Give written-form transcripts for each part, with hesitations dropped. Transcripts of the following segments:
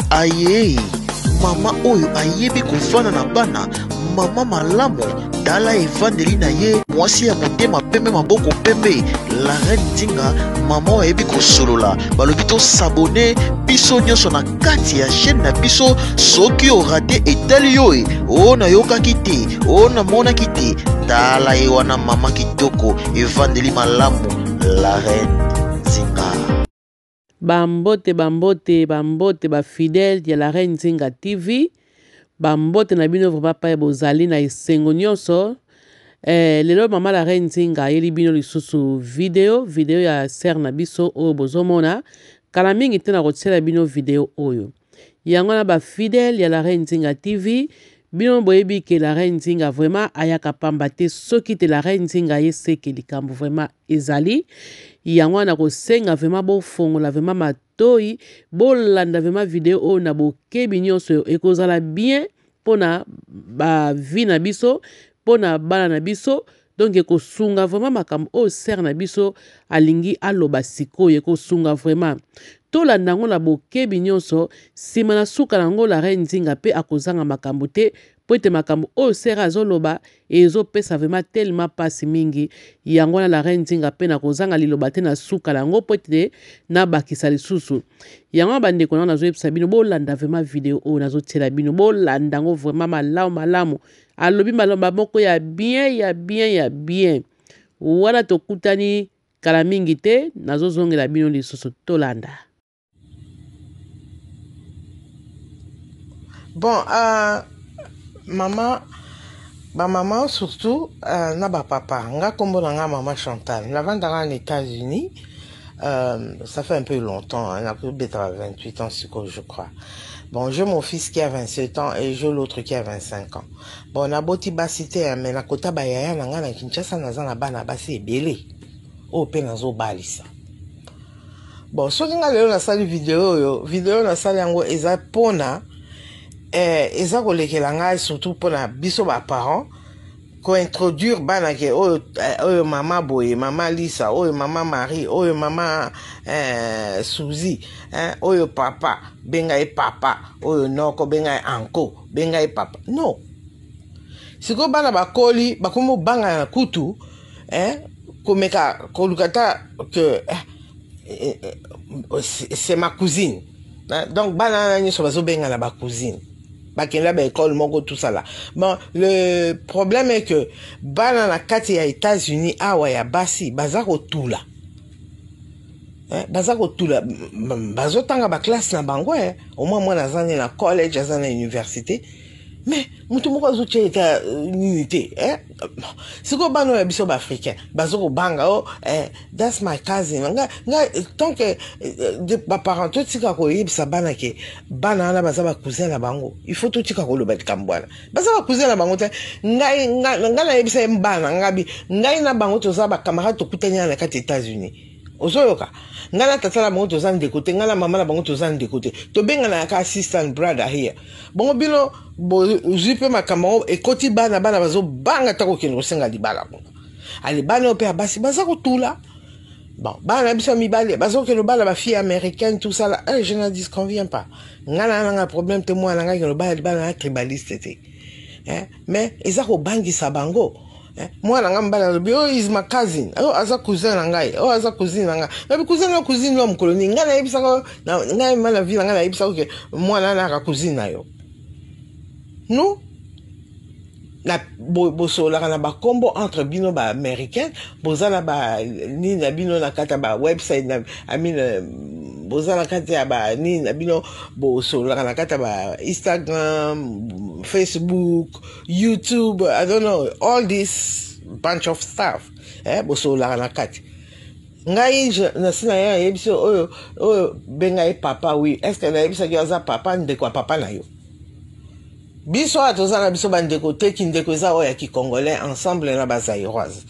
Aye mama oyo ayebi kofana na bana mama malamu tala evandeli na ye mwasi ya motema pembe maboko pembe la reine Nzinga mama oyo ayebi kosolola balobi to sabone biso nyonso na kati ya chaîne na biso soki orate etali yo o na yokaki te o na monaki te tala ye wana mama kitoko evandeli malamu la reine Nzinga. Bambote ba fidèle ya la reine Nzinga TV bambote na bino vraiment pa bozali na esengo nyonso lelo mama la reine Nzinga yeli bino lisusu video ya ser na biso oyo bozomona kala mingi te na kotiela bino video oyo yango na ba fidèle ya la reine Nzinga TV bino boyebi ke la reine Nzinga vraiment ayaka pamba te soki te la reine Nzinga yeseke likambo vraiment ezali yango na kosenga vraiment bofongola vraiment matoi bolanda vraiment video oyo na bokebi nyonso ekozala bien pona ba vie na biso pona bana na biso donc ekosunga vraiment makambo oyo ser na biso alingi aloba sikoyo ekosunga vraiment tolanda yango na bokebi nyonso nsima na suka nango la reine Nzinga pe akozanga makambo te po ete makambo oyo ser azoloba ezopesa vraiment tellement pasi mingi yango na la reine Nzinga pe na kozanga liloba te na suka nango po ete nabakisa lisusu yango bandeko nango nazoyebisa bino bolanda vraiment video oyo nazotiela bino bolanda yango vraiment malamu alobi maloba moko ya bien wana tokutani kala mingi te nazozongela bino lisusu tolanda. Bon, maman surtout, na papa, nga kombo na nga maman Chantal, la vente en États-Unis, ça fait un peu longtemps, on a peut-être 28 ans, je crois. Bon, j'ai mon fils qui a 27 ans et j'ai l'autre qui a 25 ans. Bon, on a beau cité, mais na kota bayaya na nga na Kinshasa na zana bana basi ebele. O pe na zo balisa. Bon, so nga leo na sali video na sali yango eza pona eza kolekela ngai surtout pona biso ba parents ko introduire bana ke oyo mama boye mama Lisa oyo mama Marie oyo mama Suzy oyo papa benga e papa oyo noko benga e anko benga e papa non siko bana bakoli bakomo banga na kutu komeka kolukata que c'est ma cousine donc bana nyo so bazo benga na ba cousine bakenda ba école moko tout ça là. Bon, le problème est que bana na kati ya États-Unis awa ya basi bazako tula. Bazako tula bazo tanga ba classe na bango au moins moi nazane na college azana université. Mais mutu moko azuche eta unité siko bano ya biso ba africain bazoko banga that's my cousin nga tant que ba parents tout tika ko yebisa bana ke bana na baza ba cousin na bango il faut tout tika ko loba tikambwana baza ba cousin na bango te ngai na yebisa mbana ngabi ngai na bango toza ba camarade to kutanya na kati États-Unis ozoyoka ngana tata la bango toza de côté ngana mama la bango toza de côté to benga na ka assistant brother here bongo bino zipe makamao ekoti bana bazo banga tako kino senga libala ko ali bana ope basi baza ko tula bon bana biso mibale bazo kino bala ba fille américaine tout ça là je ne disconvient pas ngana nga problème te moi nga kino bala tribaliste te mais ezako bangi sabango moi na ngamba lobi is my cousin aza cousin na ngai aza cousine na ngai mais cousin no mkoloni ngana yebisa ko ngai mala vie ngana yebisa ko moi na ka cousine na yo non na bosola na ba combo entre bino ba américain bozala ba ni na bino na kata ba website na bozala kata ba ni na bino bosola na kata ba Instagram, Facebook, YouTube, I don't know, all this bunch of stuff bosola na kata ngai na sina ya yebiso oyo benga e papa oui est-ce que na yebisa ki aza papa ndeko papa na yo biso atozana biso bandeko teki ndeko eza oya ki congolais ensemble na bazairoise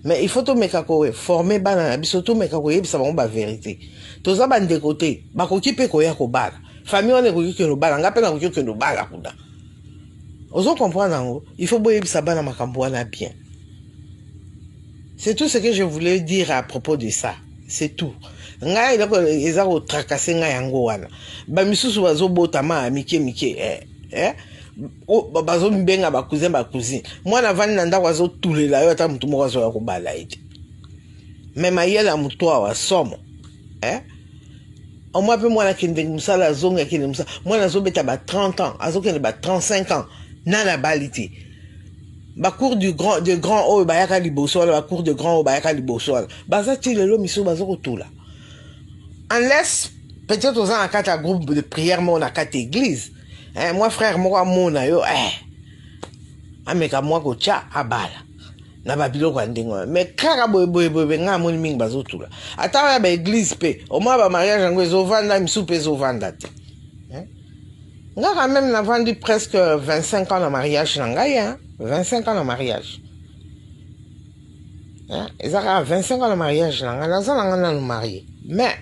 mais il faut to meka ko former bana na biso to meka ko yebisa bango ba vérité toza bandeko te bakoki pe ko ya ko bala famille on ekoki ke no bala ngape na koki ke no bala kuda ozo comprendre ngo il faut boyebisa bana makambo wana bien. C'est tout ce que je voulais dire à propos de ça. C'est tout. ngai loko eza ko tracasser ngai yango wana ba misusu bazobotama mike bazo mbenga ba cousin mwana vani na ndako azotulela yo ata mutu moko azoya kobala ete même ayela mutu awa somo omwa pe mwana kende musala azonga kende musala mwana azobeta ba 30 ans azokende ba 35 ans na la balite ba cours de grand o bayaka liboso wala ba cours de grand o bayaka liboso wala baza ti lelo miso bazokotula unless peut-être aux en kata groupe de prière mo na kata église moi frère moko mona yo ameka mwa ko cha abala na babilo kwa ndingo mais kaka boye nga moni mingi bazotula ata ba église pe au moins ba mariage ngo ezovanda misu pe ezovanda te nga quand même na vendu presque 25 ans de mariage na ngai 25 ans de mariage ezaka 25 ans de mariage na ngai na marié mais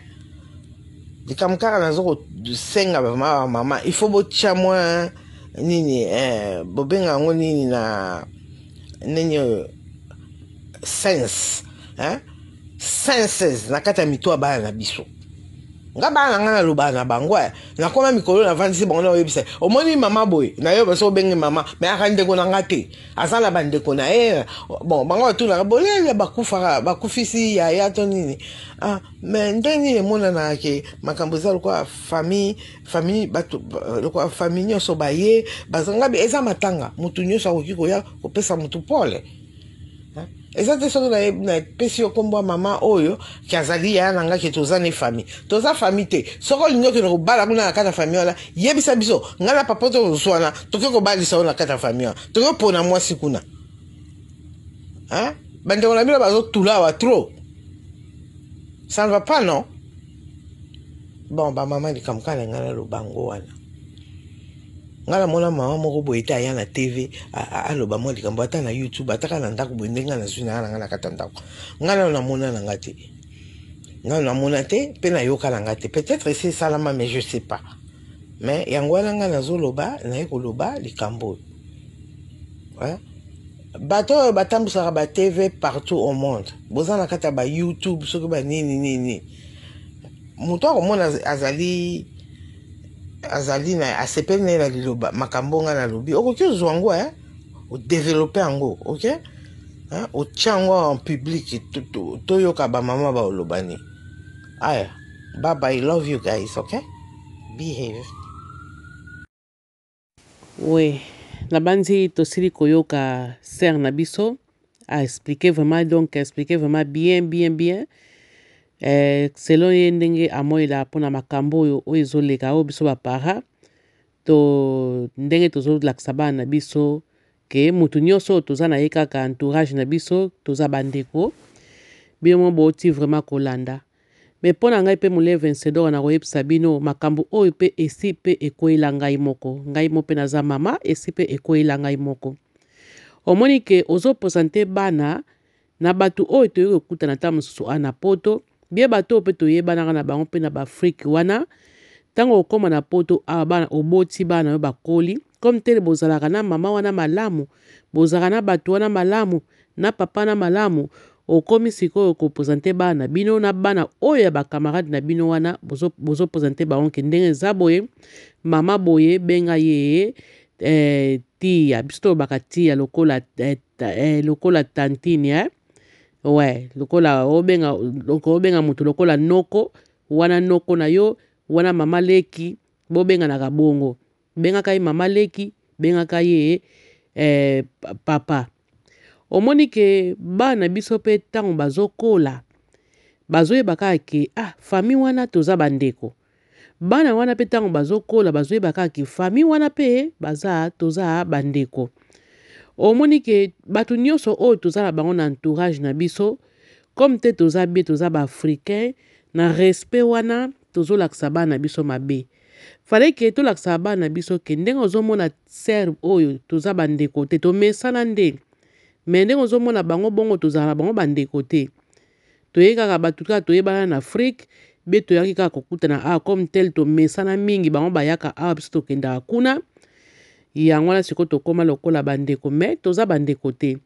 de kamkara nazo senga ba mama il faut botia moi nini bobenga ngo nini na nini sense senses na kata mito ba na biso nga ba na loba na bango na koma mikolo na vandisi bango na website omoni mama boy na yo baso bengi mama me akande ko na ngate azala bande ko na bon bango tu na bolele bakufisi ya to nini mais ndeni mona na ke makambo za lokwa famille bato lokwa famille nyoso baye bazanga be eza matanga mutu nyoso akoko ya kopesa mutu pole ezate soki na pesi yo kombo mama oyo ki azali ya nanga ke toza ne famille toza famille te soko lingo ke kobala kuna na kata famille wala yebisa biso ngala papa to swana toke kobalisa ona kata famille toke pona mwasi kuna bande on a mis bazo tula wa trop ça ne va pas non bon ba mama ni kamkala ngala lo bango wana ngala mona mama moko boye ta ya na TV aloba mo likambo ata na YouTube ataka na ndako boye ndenga na zwina ngala kata ndako ngala na mona na ngati ngala na mona te pe na yoka na ngati peut-être c'est salama mais je sais pas mais yangwana ngala zoloba na ekoloba likambo bato batambusaka ba TV partout au monde bozana kata ba YouTube soki ba nini muto akomona azali na asepeli na liloba makambo nga na lobi okoki ozwa yango o développer yango ok o tia yango en public toyoka bamama baolobani aya bye bye, I love you guys, okay, behave. Oui, na bandi tosili koyoka ser na biso a expliquer vraiment bien selon ye ndenge amoyela mpona makambo oyo ezoleka oyo biso bapara to ndenge tozolakisa bana na biso ke mutu nyonso oyo toza na ye kaka entourage na biso toza bandeko bino mo boti vraiment kolanda me mpo na ngai mpe mole Vencedor na koyebisa bino makambo oyo mpe esi mpe ekoyela ngai moko mpe naza mama esi mpe ekoyela ngai moko omoni ke ozopresente bana na bato oyo toyoki kokutana ta mosusu ana poto bie bato oyo mpe toyebanaka na bango mpe na baafrike wana ntango okóma na poto awa bana oboti bana oyo bakoli comme tele bozalaka na mama wana malamu bozalaka na bato wana malamu na papa na malamu okomi sikoyo kopresente bana bino na bana oyo ya bakamarade na bino wana bozopresente bango ke ndenge eza boye mama boye benga ye tia biso baka tia lokola tantine ouais lokola obenga mutu lokola noko wana noko na yo wana mama leki bobenga na kabongo bengaka ye mama leki bengaka ye papa omoni ke bana biso pe ntango bazokola bazoyebaka ke fami wana toza bandeko bana wana pe ntango bazokola bazoyebaka ke fami wana pe toza bandeko omoni ke bato nyonso oyo toza na bango na entourage na biso comme te toza bie toza baafricain na respect wana tozolakisa bana biso mabe fale ke tolakisa bana biso ke ndenge ozomona ser oyo toza bandeko te tomesana nde me ndenge ozomona bango bongo tozala na bango bandeko te toyei kaka bato kaka toyebana na afrique bie toyaki kaka kokutana comme tel tomesana mingi bango bayaka awa biso tokendaka kuna yango wana sikoyo tokóma lokola bandeko me toza bandeko te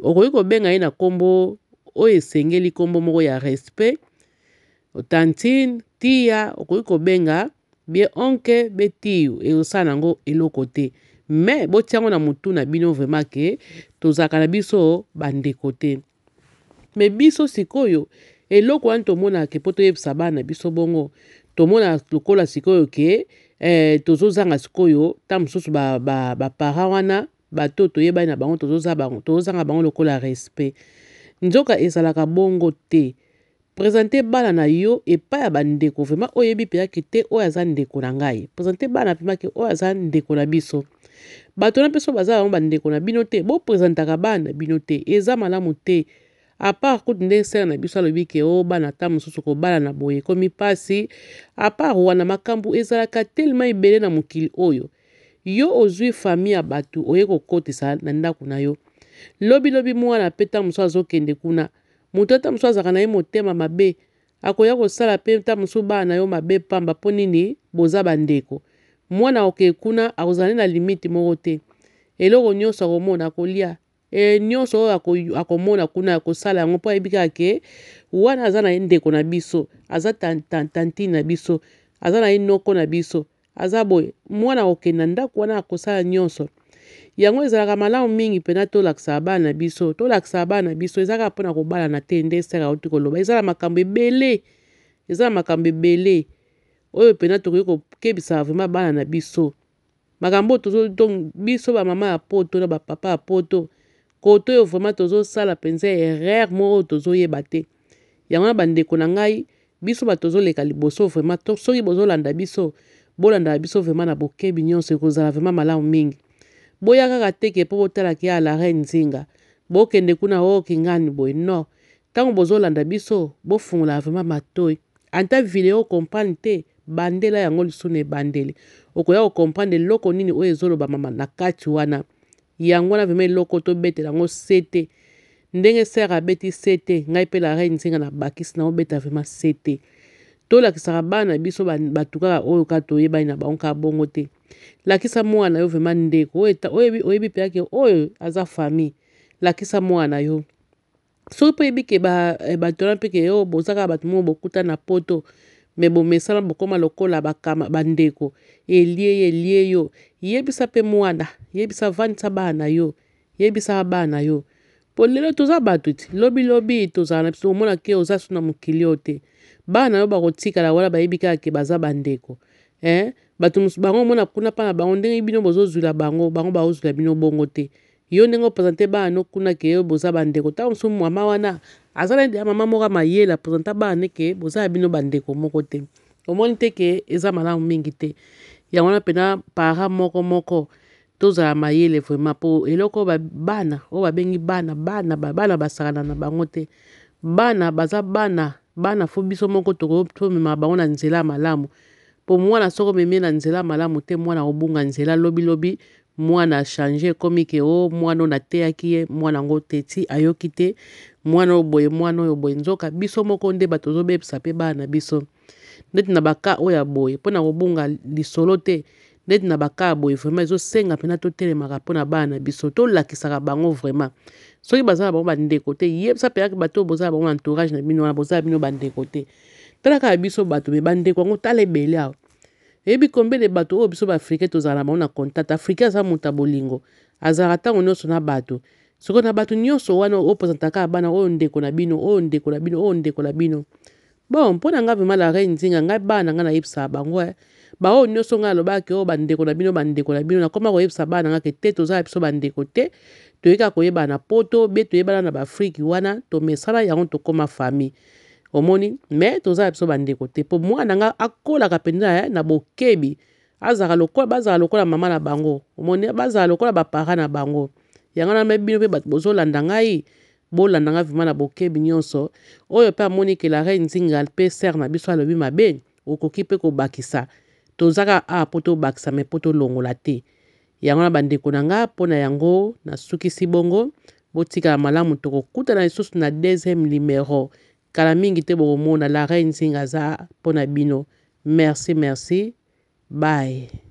okoki kobenga ye na nkombo oyo esengeli nkombo moko ya respect tantine tia okoki kobenga bie onke be tiyu ekosala nango eloko te me botiango na mutu na bino vraiment ke tozalaka na biso bandeko te me biso sikoyo eloko wana tomonaka mpo toyebisa bana biso bongo tomona lokola sikoyo ke tozozanga sikoyo ta mosusu bapara wana bato toyebani na bango tozozanga bango lokola respect nzoka ezalaka bongo te présente bana na yo epai ya bandeko vraiment oyebi mpenaki te oyo aza ndeko na ngai présente bana mpemaki oyo aza ndeko na biso bato na mpeso baza bango bandeko na bino te bopresentaka bana na bino te eza malamu te apart kutu nde sere na biso alobi ke o bana ta mosusu kobala na boye ekomi mpasi apart wana makambo ezalaka telema ebele na mokili oyo yo ozwi famille ya bato oye kokotisa na ndako na yo lobilobi mwana mpe ta mosusu azokende kuna moto ata mosusu azalaka na ye motema mabe akoya kosala mpe ta mosusu bana na yo mabe pamba mpo nini boza bandeko mwana oke kuna akozala na limite moko te eloko nyonso akomona akolia nyonso oyo akomona kuna akosala yango mpo ayebi kaka ke wana aza na ye ndeko na biso aza tantine na biso aza na ye noko na biso aza boye mwana okende na ndako wana akosala nyonso yango ezalaka malamu mingi mpena tolakisa bana na biso tolakisa bana na biso ezalaka mpona kobalana te nde sera auti koloba ezala makambo ebele oyo mpena tokoki kokebisa vraiment bana na biso makambo biso bamama ya poto na bapapa ya poto koto oyo vraiment tozosala mpenza erreur moko tozoyeba te yango na bandeko na ngai biso bato tozoleka liboso vraiment soki bozolanda biso bolandaka biso vraiment na bokebi nyonso ekozala vraiment malamu mingi boya kaka teke mpo botalaki ya la reine nzinga bokende kuna okingani boye no ntango bozolanda biso bofungola vraiment matoi anta video comprendre te bandela yango lisusu ebandeli okoya kokomprendre eloko nini oyo ezolobama na kati wana yango wana vraiment eloko tobetela yango sete ndenge sere abeti sete ngai mpe la reine nzinga na bakisi na obeta vraiment sete tolakisaka bana na biso bato kaka oyo kaka toyebani na bango kaka bongo te lakisa mwana yo vraiment ndeko oyebi mpenaki oyo aza famille lakisa mwana yo soki mpo yebi ke bato wana mpe ke yo boza kaka bato moko bokuta na poto me bomesana bokoma lokola bandeko elie yo yebisa mpe mwana yebisa vandisa bana yo yebisa bana yo po lelo toza bato ti lobilobi tozala na biso omona ke oza so na mokili oyo te bana yo bakotikala wana bayebi kaka ke baza bandeko bato mosusu bango omona kuna mpa na bango ndenge bino bozozwila bango bazozwila bino bongo te yo ndenge opresente bana no kuna ke yo boza bandeko ntango mosusu mama wana aza na ndeya mama moko mayele apresenta bana neke boza ya bino bandeko moko te omoni te ke eza malamu mingi te yango wana mpena para moko tozala mayele vraiment mpo eloko bana oyo babengi bana basakana na bango te bana baza bana fo biso moko tomema bango na nzela malamu po mwana soko memie na nzela malamu te mwana obunga nzela lobilobi mwana achange ekomi ke o mwana oyo nateyaki ye mwana yango teti ayoki te mwana oyo boye nzoka biso moko nde bato tozobebisa mpe bana na biso ndeti na baka oyo ya boye mpona kobunga lisolo te ndeti na baka ya boye vraiment ezosenga mpena totelemaka mpona bana na biso tolakisaka bango vraiment soki baza na bango bandeko te yebisa mpenaki bato oyo boza na bango na entourage na bino wana boza na bino bandeko te talaka ya biso bato me bandeko yango tala ebele awa eyebi kombele bato oyo biso baafrikain tozala na bango na contact afrikain aza moto ya bolingo azalaka ntango nyonso na bato soko na bato nyonso wana opresentaka bana oyo ndeko na bino bon mpona nga vraimen la reine nzinga ngai bana nga nayebisaka bango baoyo nyonso ngai alobaki oyo bandeko na bino nakoma koyebisa bana nga ke te tozala biso bandeko te toyeka koyebana na poto be toyebana na baafriki wana tomesana yango tokoma famille omoni me tozala biso bandeko te mpo mwana nga akolaka mpenza na bokebi bazala lokola mama na bango omoni bazala lokola bapara na bango yango na me bino mpe bato bozolanda ngai bolanda nga vraimen na bokebi nyonso oyo mpe amoni ke la reine nzinga mpe sere na biso alobi mabe okoki mpe kobakisa tozaka mpo tobakisa me mpo tolongola te yango na bandeko na nga mpona yango nasukisi bongo botikala malamu tokokutana lisusu na deuxième numéro kala mingi te bokomona la reine nzinga aza mpona bino merci bye